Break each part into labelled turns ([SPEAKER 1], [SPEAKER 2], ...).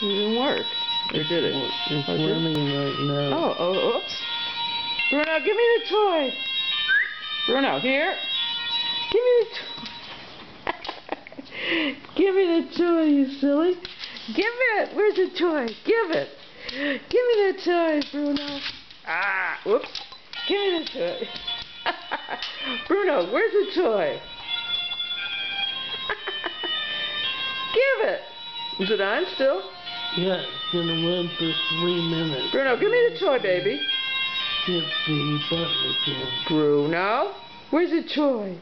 [SPEAKER 1] didn't work. Or did it?
[SPEAKER 2] It's running right now.
[SPEAKER 1] Oh, oops. Bruno, give me the toy. Bruno, here. Give me the toy. Give me the toy, you silly. Give it. Where's the toy? Give it. Give me the toy, Bruno. Ah, whoops. Give me the toy. Bruno, where's the toy? Give it. Is it on still?
[SPEAKER 2] Yeah, it's gonna run for 3 minutes.
[SPEAKER 1] Bruno, give me the toy, baby.
[SPEAKER 2] Hit the button again.
[SPEAKER 1] Bruno, where's the toy?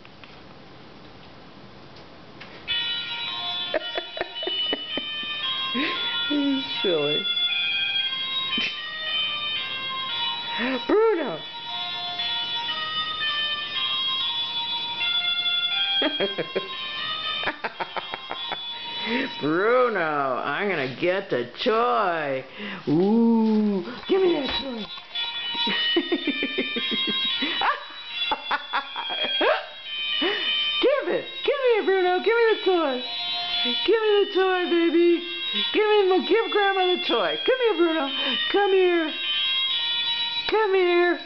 [SPEAKER 1] He's silly. Bruno. Bruno, I'm gonna get the toy. Ooh, give me that toy. Give it Bruno, give me the toy. Give me the toy, baby. Give Grandma the toy. Come here, Bruno. Come here. Come here.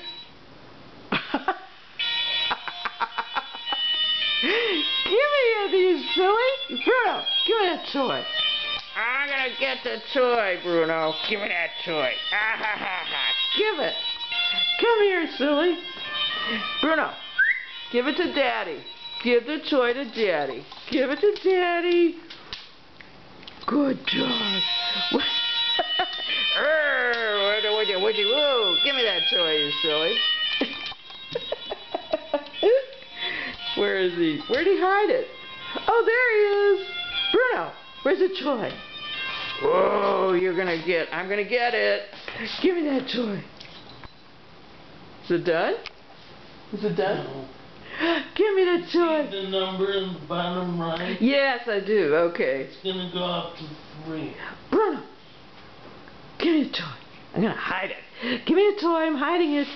[SPEAKER 1] Give me it, you silly. Bruno, give me that toy. I'm gonna get the toy, Bruno. Give me that toy. Give it. Come here, silly. Bruno, give it to Daddy. Give the toy to Daddy. Give it to Daddy. Good dog. Would you? Whoa, give me that toy, you silly. Where is he? Where'd he hide it? Oh, there he is. Bruno, where's the toy? Whoa, I'm gonna get it. Give me that toy. Is it done? Is it done?
[SPEAKER 2] No.
[SPEAKER 1] Give me the toy.
[SPEAKER 2] See the number in the bottom right?
[SPEAKER 1] Yes, I do. Okay.
[SPEAKER 2] It's gonna go up to 3.
[SPEAKER 1] Bruno, give me the toy. I'm gonna hide it. Give me the toy. I'm hiding it.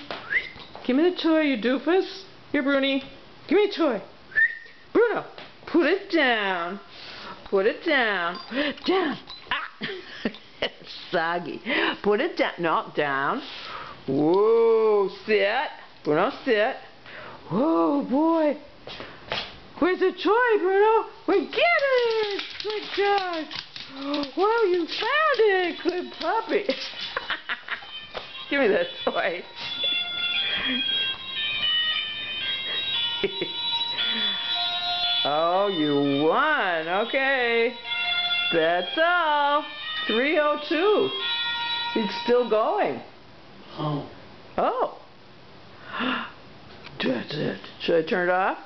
[SPEAKER 1] Give me the toy, you doofus. Here, Bruni. Give me a toy. Bruno, put it down. Put it down. Down. Ah. It's soggy. Put it down. No, down. Whoa, sit. Bruno, sit. Whoa, boy. Where's the toy, Bruno? We get it. Good job. Wow, you found it. Good puppy. Give me that toy. Oh, you won. Okay. That's all. 302. It's still going.
[SPEAKER 2] Oh.
[SPEAKER 1] Oh. That's it. Should I turn it off?